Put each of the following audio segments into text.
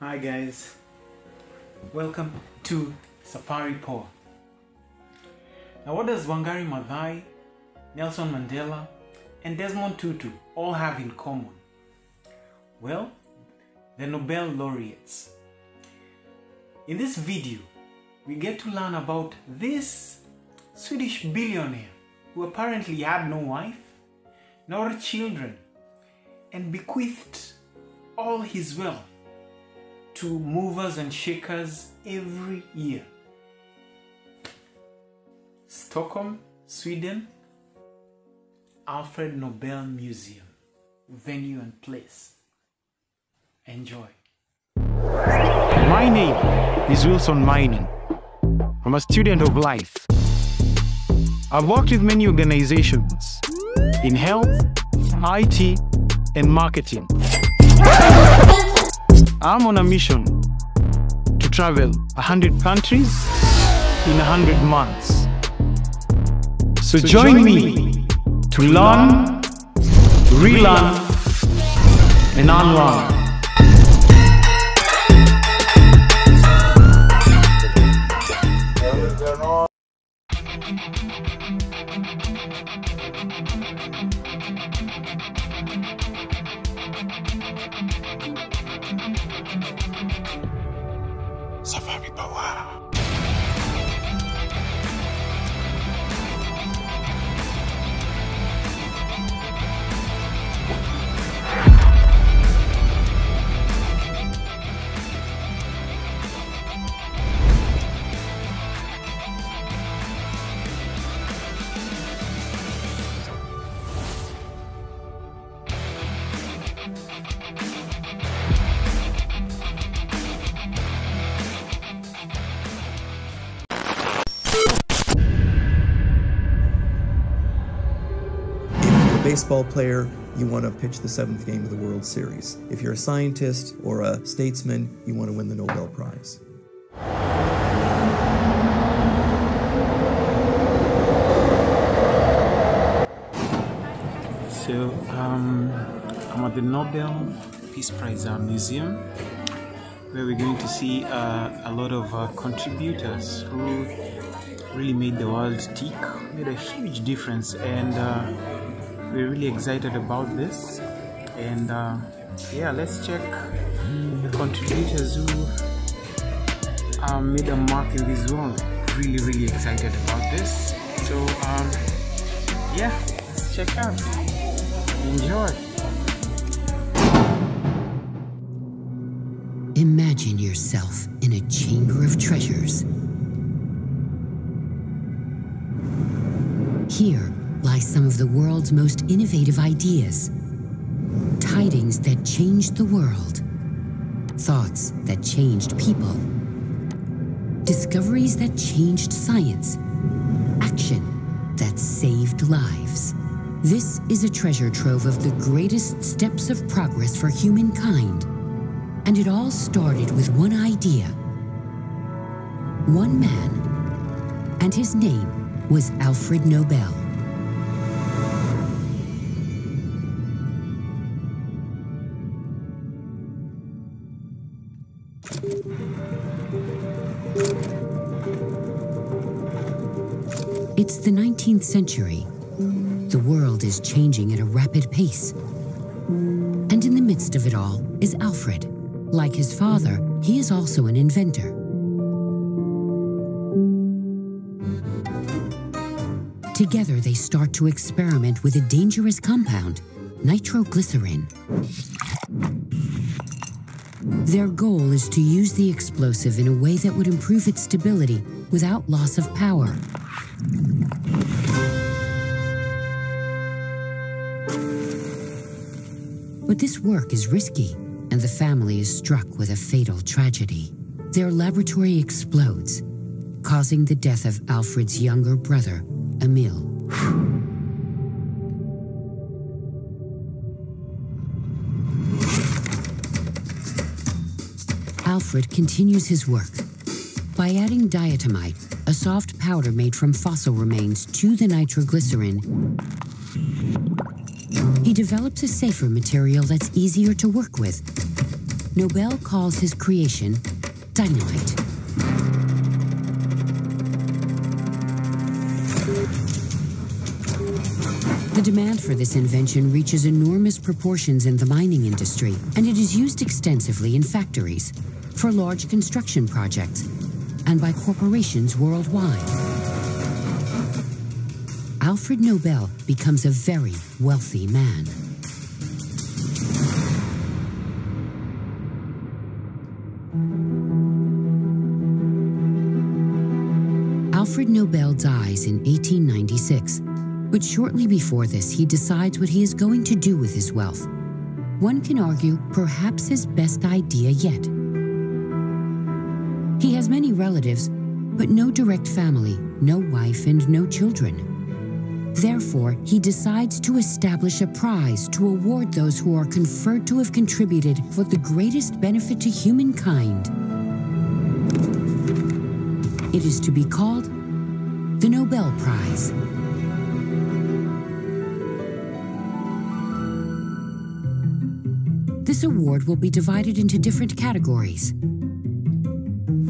Hi guys, welcome to Safari Poa. Now what does Wangari Maathai, Nelson Mandela and Desmond Tutu all have in common? Well, they're Nobel laureates. In this video, we get to learn about this Swedish billionaire who apparently had no wife, nor children, and bequeathed all his wealth to movers and shakers every year. Stockholm, Sweden, Albert Nobel Museum, venue and place. Enjoy. My name is Wilson Mining. I'm a student of life. I've worked with many organizations in health, IT, and marketing. I'm on a mission to travel 100 countries in 100 months. So join me to learn, relearn, and unlearn. Safari Poa. Baseball player, you want to pitch the 7th game of the World Series. If you're a scientist or a statesman, you want to win the Nobel Prize. So, I'm at the Nobel Peace Prize Museum, where we're going to see a lot of contributors who really made the world tick, made a huge difference, and we're really excited about this. And yeah, let's check the contributors who made a mark in this world. Really excited about this. So yeah, let's check out. Enjoy. Imagine yourself in a chamber of treasures. Here lie some of the world's most innovative ideas. Tidings that changed the world. Thoughts that changed people. Discoveries that changed science. Action that saved lives. This is a treasure trove of the greatest steps of progress for humankind. And it all started with one idea. One man. And his name was Albert Nobel. It's the 19th century. The world is changing at a rapid pace. And in the midst of it all is Alfred. Like his father, he is also an inventor. Together they start to experiment with a dangerous compound, nitroglycerin. Their goal is to use the explosive in a way that would improve its stability without loss of power. But this work is risky, and the family is struck with a fatal tragedy. Their laboratory explodes, causing the death of Alfred's younger brother, Emil. Alfred continues his work. By adding diatomite, a soft powder made from fossil remains, to the nitroglycerin, he develops a safer material that's easier to work with. Nobel calls his creation dynamite. The demand for this invention reaches enormous proportions in the mining industry, and it is used extensively in factories, for large construction projects, and by corporations worldwide. Alfred Nobel becomes a very wealthy man. Alfred Nobel dies in 1896. But shortly before this, he decides what he is going to do with his wealth. One can argue perhaps his best idea yet. He has many relatives, but no direct family, no wife, and no children. Therefore, he decides to establish a prize to award those who are conferred to have contributed for the greatest benefit to humankind. It is to be called the Nobel Prize. This award will be divided into different categories.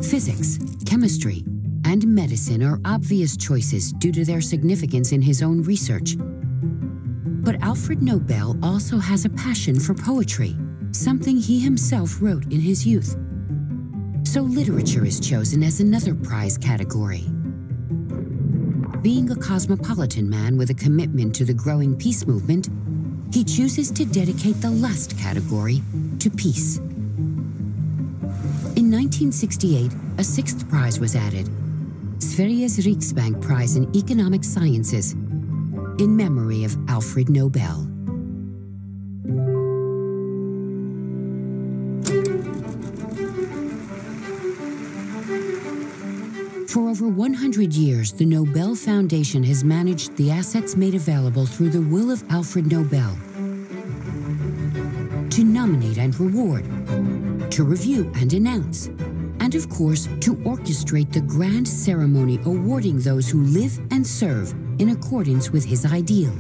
Physics, chemistry, and medicine are obvious choices due to their significance in his own research. But Alfred Nobel also has a passion for poetry, something he himself wrote in his youth. So literature is chosen as another prize category. Being a cosmopolitan man with a commitment to the growing peace movement, he chooses to dedicate the last category to peace. In 1968, a sixth prize was added, Sveriges Riksbank Prize in Economic Sciences, in memory of Alfred Nobel. For over 100 years, the Nobel Foundation has managed the assets made available through the will of Alfred Nobel to nominate and reward, to review and announce, and of course, to orchestrate the grand ceremony awarding those who live and serve in accordance with his ideal.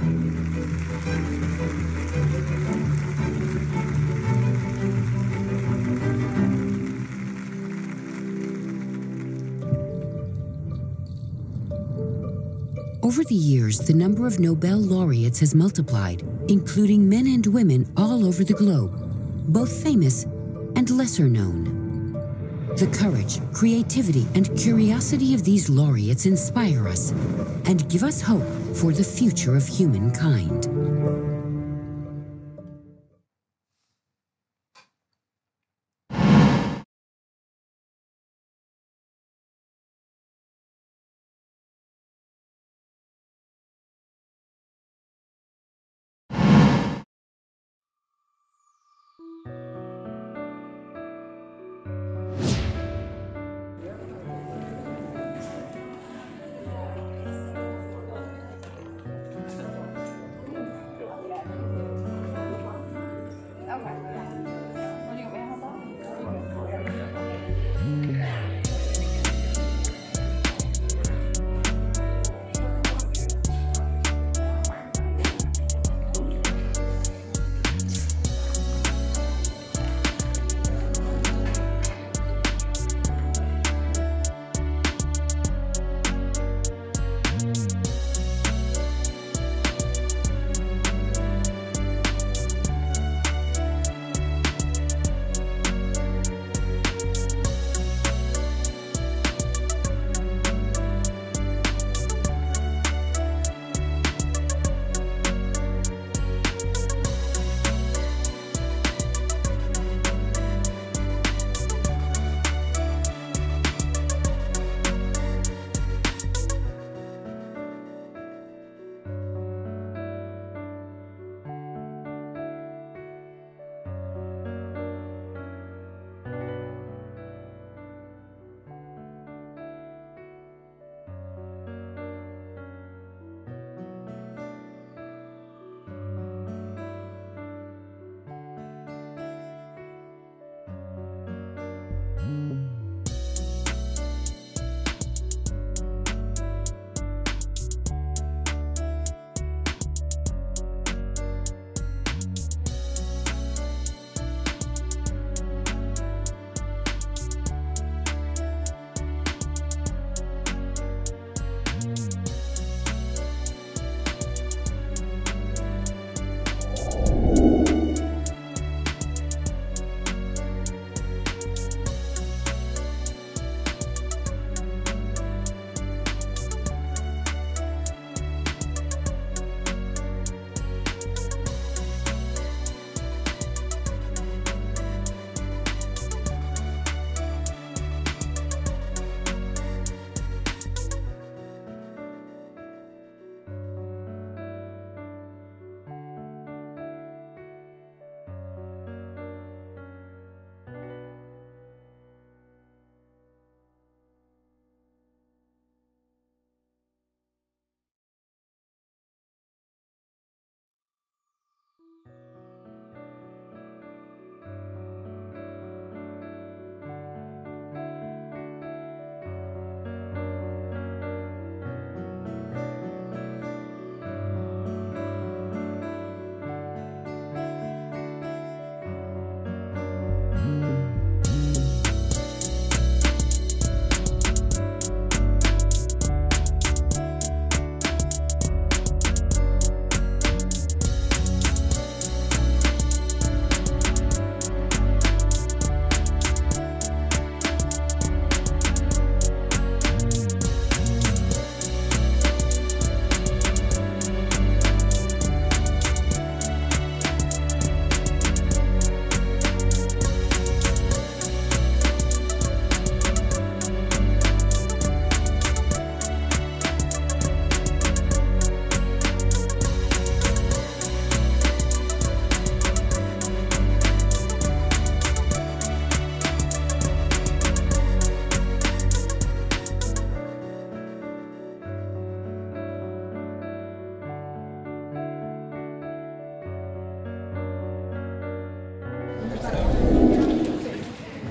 Over the years, the number of Nobel laureates has multiplied, including men and women all over the globe, both famous and lesser known. The courage, creativity, and curiosity of these laureates inspire us and give us hope for the future of humankind.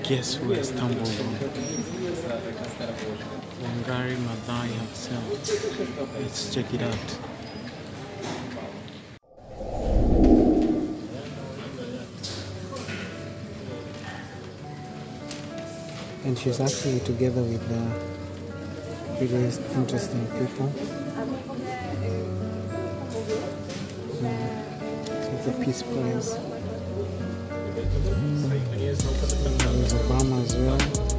guess who I stumbled on? Wangari Maathai herself. Let's check it out. And she's actually together with really interesting people. It's a Peace Prize. There's Obama as well.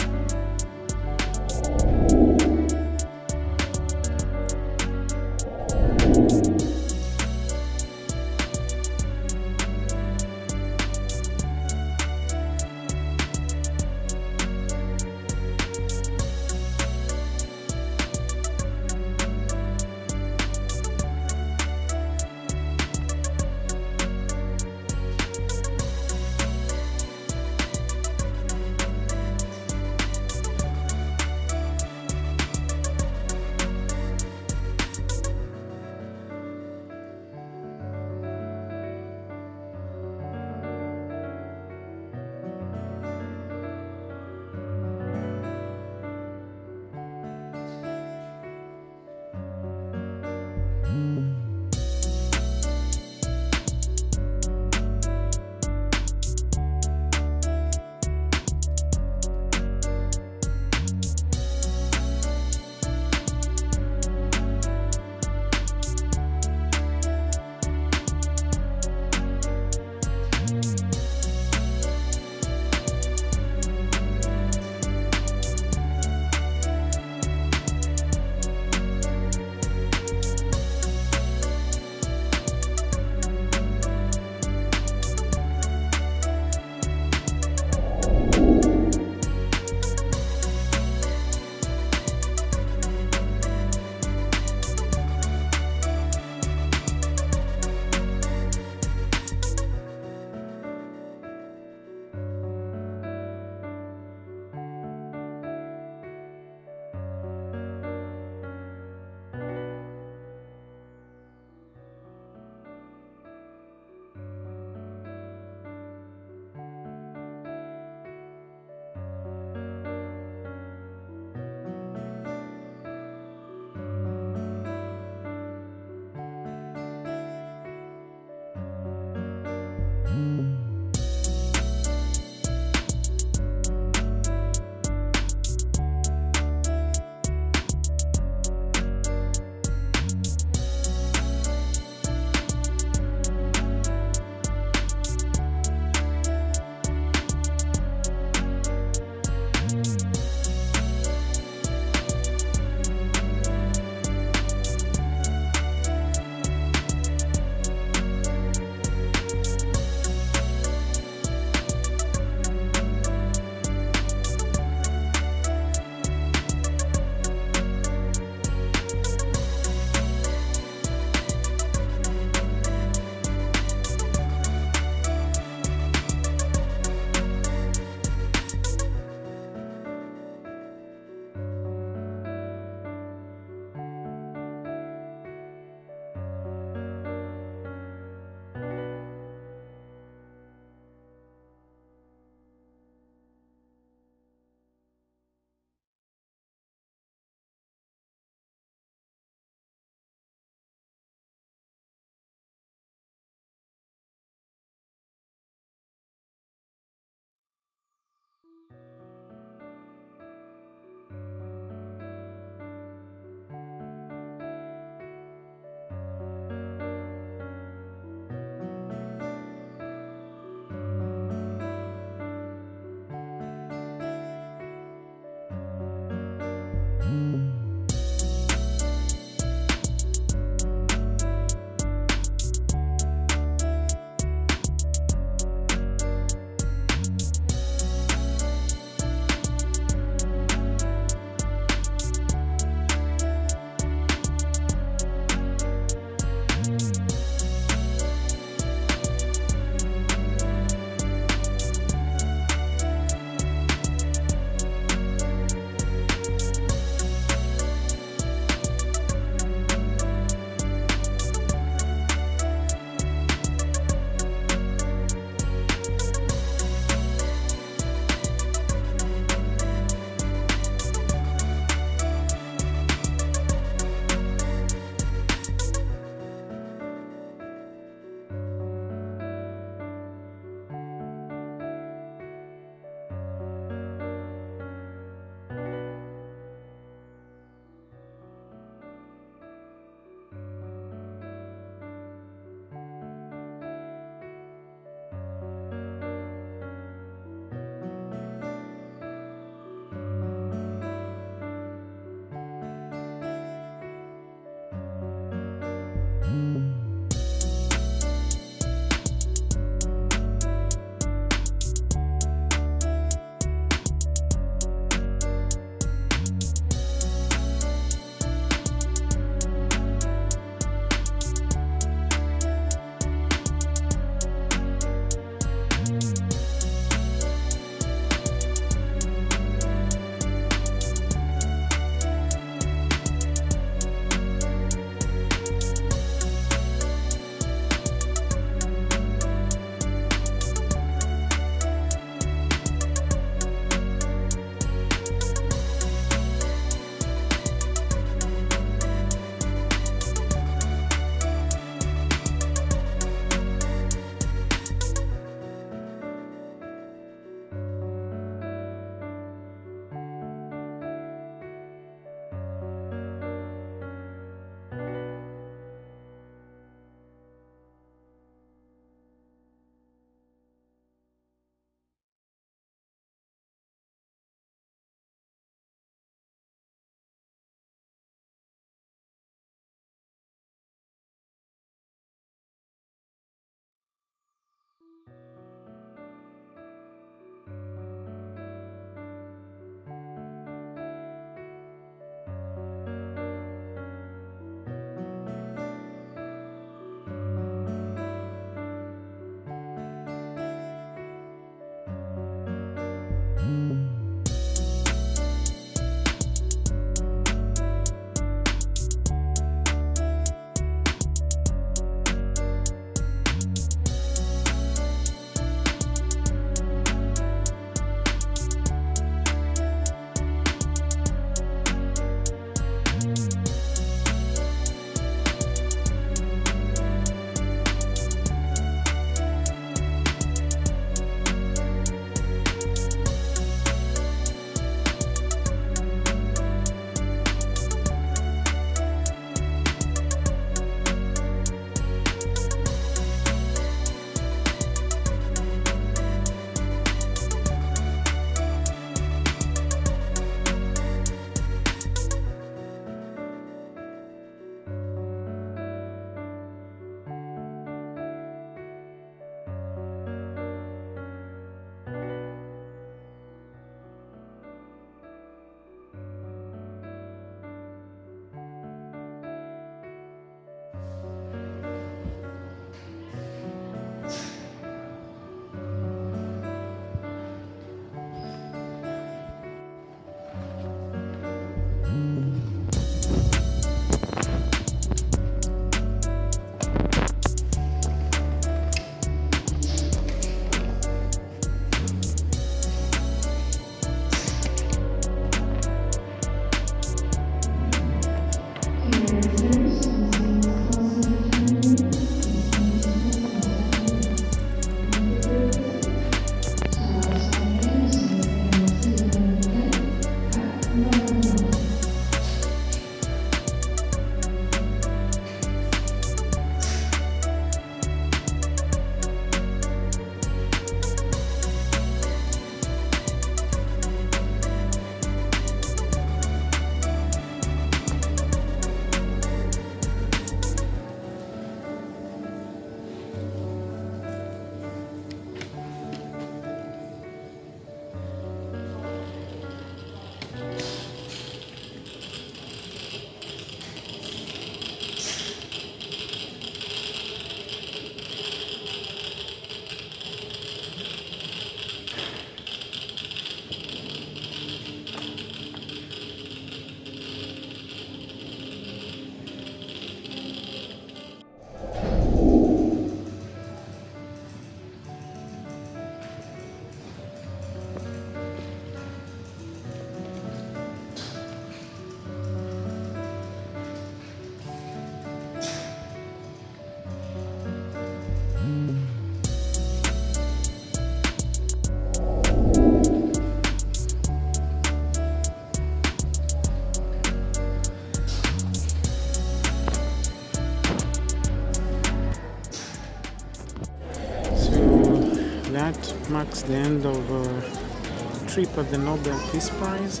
marks the end of a trip at the Nobel Peace Prize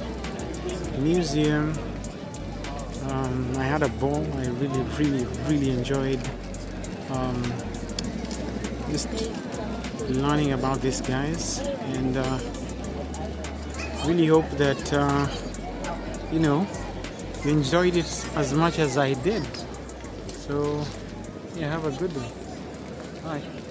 Museum. I had a ball. I really enjoyed just learning about these guys, and really hope that you know, you enjoyed it as much as I did. So yeah, have a good one. Bye.